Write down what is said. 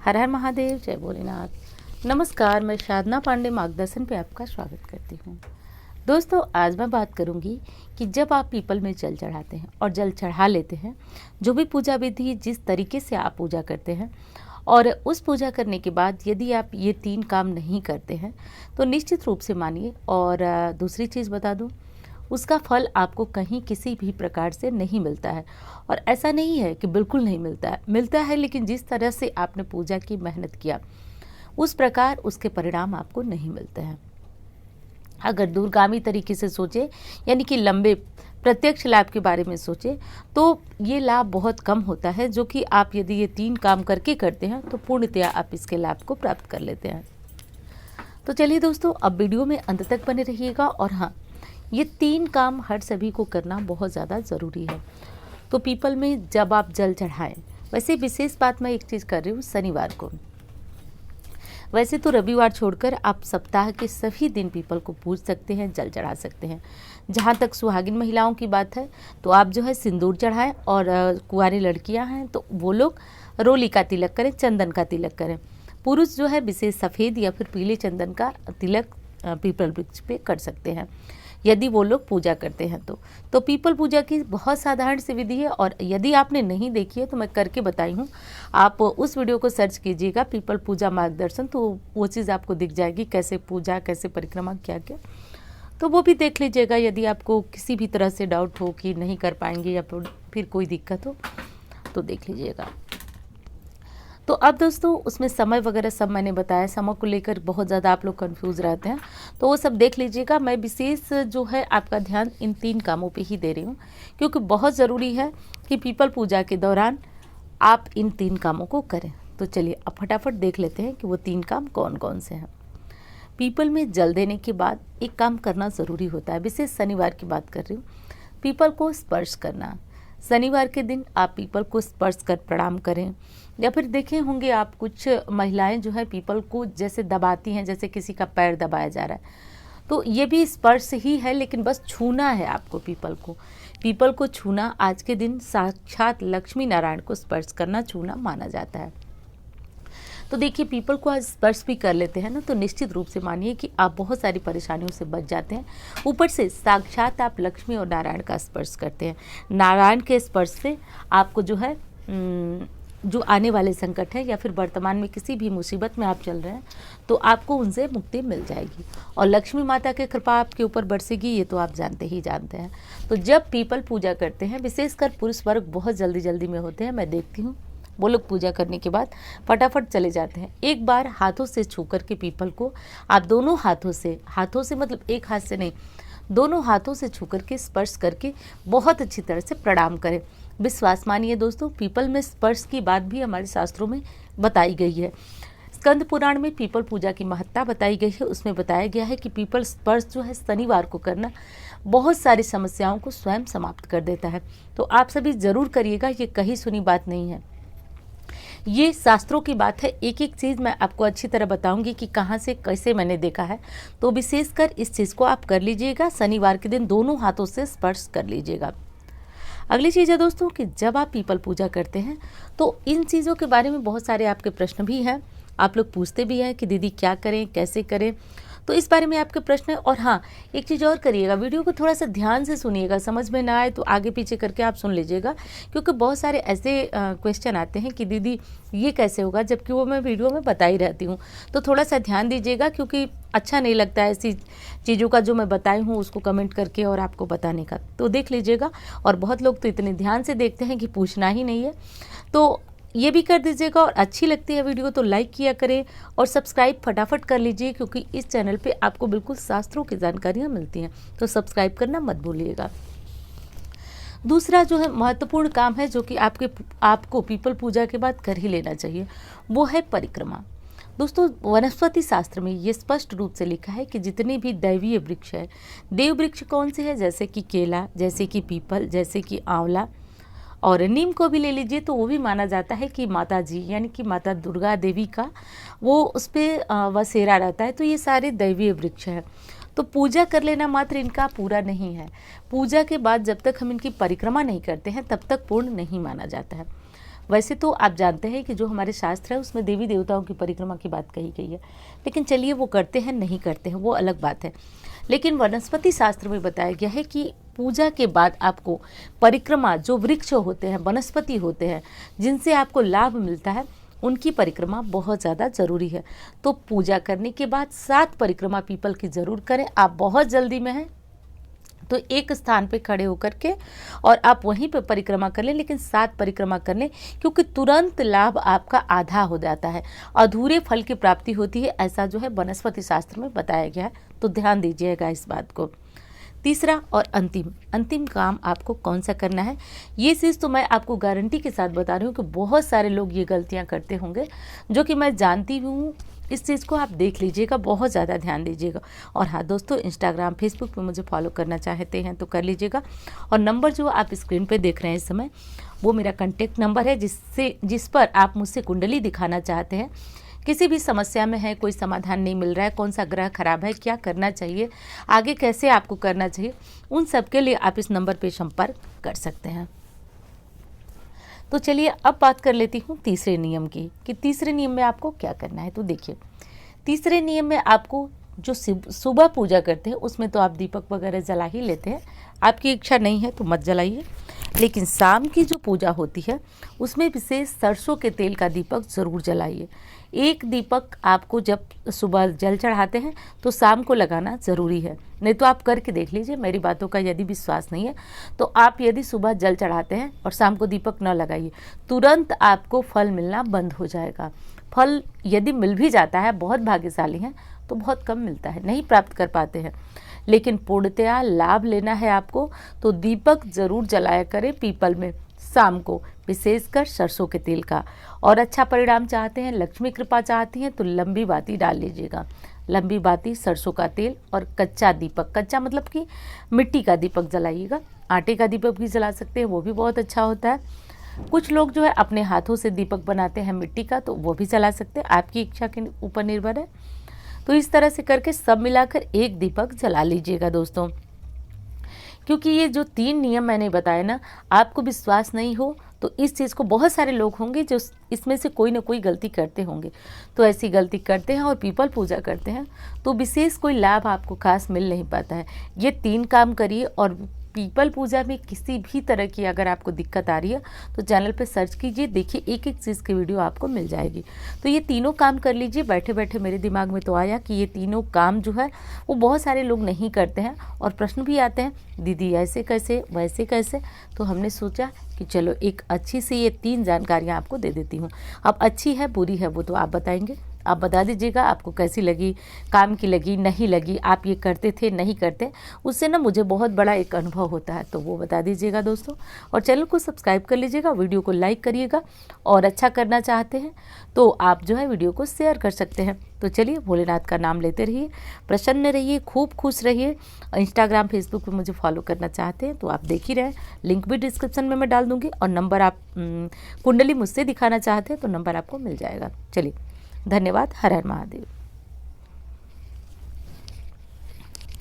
हर हर महादेव, जय भोलेनाथ। नमस्कार, मैं साधना पांडे मार्गदर्शन पे आपका स्वागत करती हूँ। दोस्तों, आज मैं बात करूँगी कि जब आप पीपल में जल चढ़ाते हैं और जल चढ़ा लेते हैं, जो भी पूजा विधि जिस तरीके से आप पूजा करते हैं और उस पूजा करने के बाद यदि आप ये 3 काम नहीं करते हैं तो निश्चित रूप से मानिए। और दूसरी चीज़ बता दूँ, उसका फल आपको कहीं किसी भी प्रकार से नहीं मिलता है। और ऐसा नहीं है कि बिल्कुल नहीं मिलता है, लेकिन जिस तरह से आपने पूजा की, मेहनत किया, उस प्रकार उसके परिणाम आपको नहीं मिलते हैं। अगर दूरगामी तरीके से सोचे, यानी कि लंबे प्रत्यक्ष लाभ के बारे में सोचे, तो ये लाभ बहुत कम होता है, जो कि आप यदि ये 3 काम करके करते हैं तो पूर्णतया आप इसके लाभ को प्राप्त कर लेते हैं। तो चलिए दोस्तों, अब वीडियो में अंत तक बने रहिएगा। और हाँ, ये 3 काम हर सभी को करना बहुत ज़्यादा ज़रूरी है। तो पीपल में जब आप जल चढ़ाएं, वैसे विशेष बात मैं एक चीज़ कर रही हूँ, शनिवार को। वैसे तो रविवार छोड़कर आप सप्ताह के सभी दिन पीपल को पूज सकते हैं, जल चढ़ा सकते हैं। जहाँ तक सुहागिन महिलाओं की बात है, तो आप जो है सिंदूर चढ़ाएं, और कुंवारी लड़कियाँ हैं तो वो लोग रोली का तिलक करें, चंदन का तिलक करें। पुरुष जो है विशेष सफ़ेद या फिर पीले चंदन का तिलक पीपल वृक्ष पे कर सकते हैं, यदि वो लोग पूजा करते हैं तो पीपल पूजा की बहुत साधारण सी विधि है। और यदि आपने नहीं देखी है तो मैं करके बताई हूँ, आप उस वीडियो को सर्च कीजिएगा, पीपल पूजा मार्गदर्शन, तो वो चीज़ आपको दिख जाएगी, कैसे पूजा, कैसे परिक्रमा, क्या क्या। तो वो भी देख लीजिएगा यदि आपको किसी भी तरह से डाउट हो कि नहीं कर पाएंगे या फिर कोई दिक्कत हो तो देख लीजिएगा। तो अब दोस्तों, उसमें समय वगैरह सब मैंने बताया, समय को लेकर बहुत ज़्यादा आप लोग कंफ्यूज रहते हैं, तो वो सब देख लीजिएगा। मैं विशेष जो है आपका ध्यान इन 3 कामों पे ही दे रही हूँ, क्योंकि बहुत ज़रूरी है कि पीपल पूजा के दौरान आप इन 3 कामों को करें। तो चलिए अब फटाफट देख लेते हैं कि वो 3 काम कौन कौन से हैं। पीपल में जल देने के बाद एक काम करना ज़रूरी होता है, विशेष शनिवार की बात कर रही हूँ, पीपल को स्पर्श करना। शनिवार के दिन आप पीपल को स्पर्श कर प्रणाम करें, या फिर देखे होंगे आप कुछ महिलाएं जो है पीपल को जैसे दबाती हैं, जैसे किसी का पैर दबाया जा रहा है, तो ये भी स्पर्श ही है, लेकिन बस छूना है आपको पीपल को छूना। आज के दिन साक्षात लक्ष्मी नारायण को स्पर्श करना, छूना माना जाता है। तो देखिए, पीपल को आज स्पर्श भी कर लेते हैं ना, तो निश्चित रूप से मानिए कि आप बहुत सारी परेशानियों से बच जाते हैं। ऊपर से साक्षात आप लक्ष्मी और नारायण का स्पर्श करते हैं। नारायण के स्पर्श से आपको जो है जो आने वाले संकट है या फिर वर्तमान में किसी भी मुसीबत में आप चल रहे हैं, तो आपको उनसे मुक्ति मिल जाएगी। और लक्ष्मी माता की कृपा आपके ऊपर बरसेगी, ये तो आप जानते हैं। तो जब पीपल पूजा करते हैं, विशेषकर पुरुष वर्ग बहुत जल्दी में होते हैं, मैं देखती हूँ वो लोग पूजा करने के बाद फटाफट चले जाते हैं। एक बार हाथों से छू करके पीपल को आप दोनों हाथों से मतलब एक हाथ से नहीं, दोनों हाथों से छू करके स्पर्श करके बहुत अच्छी तरह से प्रणाम करें। विश्वास मानिए दोस्तों, पीपल में स्पर्श की बात भी हमारे शास्त्रों में बताई गई है। स्कंद पुराण में पीपल पूजा की महत्ता बताई गई है। उसमें बताया गया है कि पीपल स्पर्श जो है शनिवार को करना बहुत सारी समस्याओं को स्वयं समाप्त कर देता है। तो आप सभी जरूर करिएगा, ये कहीं सुनी बात नहीं है, ये शास्त्रों की बात है। एक एक चीज़ मैं आपको अच्छी तरह बताऊंगी कि कहाँ से कैसे मैंने देखा है। तो विशेषकर इस चीज़ को आप कर लीजिएगा, शनिवार के दिन दोनों हाथों से स्पर्श कर लीजिएगा। अगली चीज़ है दोस्तों कि जब आप पीपल पूजा करते हैं तो इन चीज़ों के बारे में बहुत सारे आपके प्रश्न भी हैं, आप लोग पूछते भी हैं कि दीदी क्या करें, कैसे करें, तो इस बारे में आपके प्रश्न है। और हाँ, एक चीज़ और करिएगा, वीडियो को थोड़ा सा ध्यान से सुनिएगा, समझ में ना आए तो आगे पीछे करके आप सुन लीजिएगा, क्योंकि बहुत सारे ऐसे क्वेश्चन आते हैं कि दीदी ये कैसे होगा, जबकि वो मैं वीडियो में बता ही रहती हूँ। तो थोड़ा सा ध्यान दीजिएगा, क्योंकि अच्छा नहीं लगता है ऐसी चीज़ों का जो मैं बताई हूँ उसको कमेंट करके और आपको बताने का। तो देख लीजिएगा, और बहुत लोग तो इतने ध्यान से देखते हैं कि पूछना ही नहीं है, तो ये भी कर दीजिएगा। और अच्छी लगती है वीडियो तो लाइक किया करें और सब्सक्राइब फटाफट कर लीजिए, क्योंकि इस चैनल पे आपको बिल्कुल शास्त्रों की जानकारियाँ मिलती हैं, तो सब्सक्राइब करना मत भूलिएगा। दूसरा जो है महत्वपूर्ण काम है, जो कि आपको पीपल पूजा के बाद कर ही लेना चाहिए, वो है परिक्रमा। दोस्तों, वनस्पति शास्त्र में ये स्पष्ट रूप से लिखा है कि जितने भी दैवीय वृक्ष है, देव वृक्ष कौन से है, जैसे कि केला, जैसे कि पीपल, जैसे कि आंवला, और नीम को भी ले लीजिए, तो वो भी माना जाता है कि माता जी यानी कि माता दुर्गा देवी का वो उस पर बसेरा रहता है। तो ये सारे दैवीय वृक्ष हैं। तो पूजा कर लेना मात्र इनका पूरा नहीं है, पूजा के बाद जब तक हम इनकी परिक्रमा नहीं करते हैं तब तक पूर्ण नहीं माना जाता है। वैसे तो आप जानते हैं कि जो हमारे शास्त्र है उसमें देवी देवताओं की परिक्रमा की बात कही गई है, लेकिन चलिए वो करते हैं नहीं करते हैं वो अलग बात है। लेकिन वनस्पति शास्त्र में बताया गया है कि पूजा के बाद आपको परिक्रमा, जो वृक्ष होते हैं, वनस्पति होते हैं जिनसे आपको लाभ मिलता है, उनकी परिक्रमा बहुत ज़्यादा ज़रूरी है। तो पूजा करने के बाद 7 परिक्रमा पीपल की ज़रूर करें। आप बहुत जल्दी में हैं तो एक स्थान पे खड़े होकर के और आप वहीं पे परिक्रमा कर लें, लेकिन 7 परिक्रमा कर लें, क्योंकि तुरंत लाभ आपका आधा हो जाता है, अधूरे फल की प्राप्ति होती है, ऐसा जो है वनस्पति शास्त्र में बताया गया है। तो ध्यान दीजिएगा इस बात को। तीसरा और अंतिम काम आपको कौन सा करना है, ये चीज़ तो मैं आपको गारंटी के साथ बता रही हूँ कि बहुत सारे लोग ये गलतियाँ करते होंगे, जो कि मैं जानती हूँ। इस चीज़ को आप देख लीजिएगा, बहुत ज़्यादा ध्यान दीजिएगा। और हाँ दोस्तों, इंस्टाग्राम फेसबुक पे मुझे फॉलो करना चाहते हैं तो कर लीजिएगा। और नंबर जो आप स्क्रीन पे देख रहे हैं इस समय, वो मेरा कॉन्टेक्ट नंबर है, जिस पर आप मुझसे कुंडली दिखाना चाहते हैं, किसी भी समस्या में है, कोई समाधान नहीं मिल रहा है, कौन सा ग्रह खराब है, क्या करना चाहिए, आगे कैसे आपको करना चाहिए, उन सब के लिए आप इस नंबर पे संपर्क कर सकते हैं। तो चलिए अब बात कर लेती हूँ तीसरे नियम की, कि तीसरे नियम में आपको क्या करना है। तो देखिए, तीसरे नियम में आपको जो सुबह पूजा करते हैं उसमें तो आप दीपक वगैरह जला ही लेते हैं, आपकी इच्छा नहीं है तो मत जलाइए। लेकिन शाम की जो पूजा होती है उसमें विशेष सरसों के तेल का दीपक ज़रूर जलाइए। एक दीपक आपको जब सुबह जल चढ़ाते हैं तो शाम को लगाना ज़रूरी है, नहीं तो आप करके देख लीजिए। मेरी बातों का यदि विश्वास नहीं है तो आप यदि सुबह जल चढ़ाते हैं और शाम को दीपक न लगाइए, तुरंत आपको फल मिलना बंद हो जाएगा। फल यदि मिल भी जाता है, बहुत भाग्यशाली हैं, तो बहुत कम मिलता है, नहीं प्राप्त कर पाते हैं। लेकिन पूर्णतया लाभ लेना है आपको तो दीपक ज़रूर जलाया करें पीपल में शाम को, विशेषकर सरसों के तेल का। और अच्छा परिणाम चाहते हैं, लक्ष्मी कृपा चाहती हैं तो लंबी बाती डाल लीजिएगा। लंबी बाती, सरसों का तेल और कच्चा दीपक, कच्चा मतलब कि मिट्टी का दीपक जलाइएगा। आटे का दीपक भी जला सकते हैं, वो भी बहुत अच्छा होता है। कुछ लोग जो है अपने हाथों से दीपक बनाते हैं मिट्टी का, तो वो भी जला सकते हैं, आपकी इच्छा के ऊपर निर्भर है। तो इस तरह से करके सब मिलाकर एक दीपक जला लीजिएगा दोस्तों। क्योंकि ये जो 3 नियम मैंने बताए ना, आपको विश्वास नहीं हो तो इस चीज़ को, बहुत सारे लोग होंगे जो इसमें से कोई ना कोई गलती करते होंगे, तो ऐसी गलती करते हैं और पीपल पूजा करते हैं तो विशेष कोई लाभ आपको खास मिल नहीं पाता है। ये 3 काम करिए। और पीपल पूजा में किसी भी तरह की अगर आपको दिक्कत आ रही है तो चैनल पे सर्च कीजिए, देखिए एक एक चीज़ की वीडियो आपको मिल जाएगी। तो ये तीनों काम कर लीजिए। बैठे बैठे मेरे दिमाग में तो आया कि ये तीनों काम जो है वो बहुत सारे लोग नहीं करते हैं और प्रश्न भी आते हैं, दीदी ऐसे कैसे, वैसे कैसे। तो हमने सोचा कि चलो एक अच्छी सी ये 3 जानकारियाँ आपको दे देती हूँ। अब अच्छी है बुरी है वो तो आप बताएंगे, आप बता दीजिएगा आपको कैसी लगी, काम की लगी, नहीं लगी, आप ये करते थे नहीं करते, उससे ना मुझे बहुत बड़ा एक अनुभव होता है, तो वो बता दीजिएगा दोस्तों। और चैनल को सब्सक्राइब कर लीजिएगा, वीडियो को लाइक करिएगा, और अच्छा करना चाहते हैं तो आप जो है वीडियो को शेयर कर सकते हैं। तो चलिए भोलेनाथ का नाम लेते रहिए, प्रसन्न रहिए, खूब खुश रहिए। इंस्टाग्राम फेसबुक पे मुझे फॉलो करना चाहते हैं तो आप देख ही रहे, लिंक भी डिस्क्रिप्शन में मैं डाल दूँगी, और नंबर आप कुंडली मुझसे दिखाना चाहते हैं तो नंबर आपको मिल जाएगा। चलिए धन्यवाद। हर हर महादेव।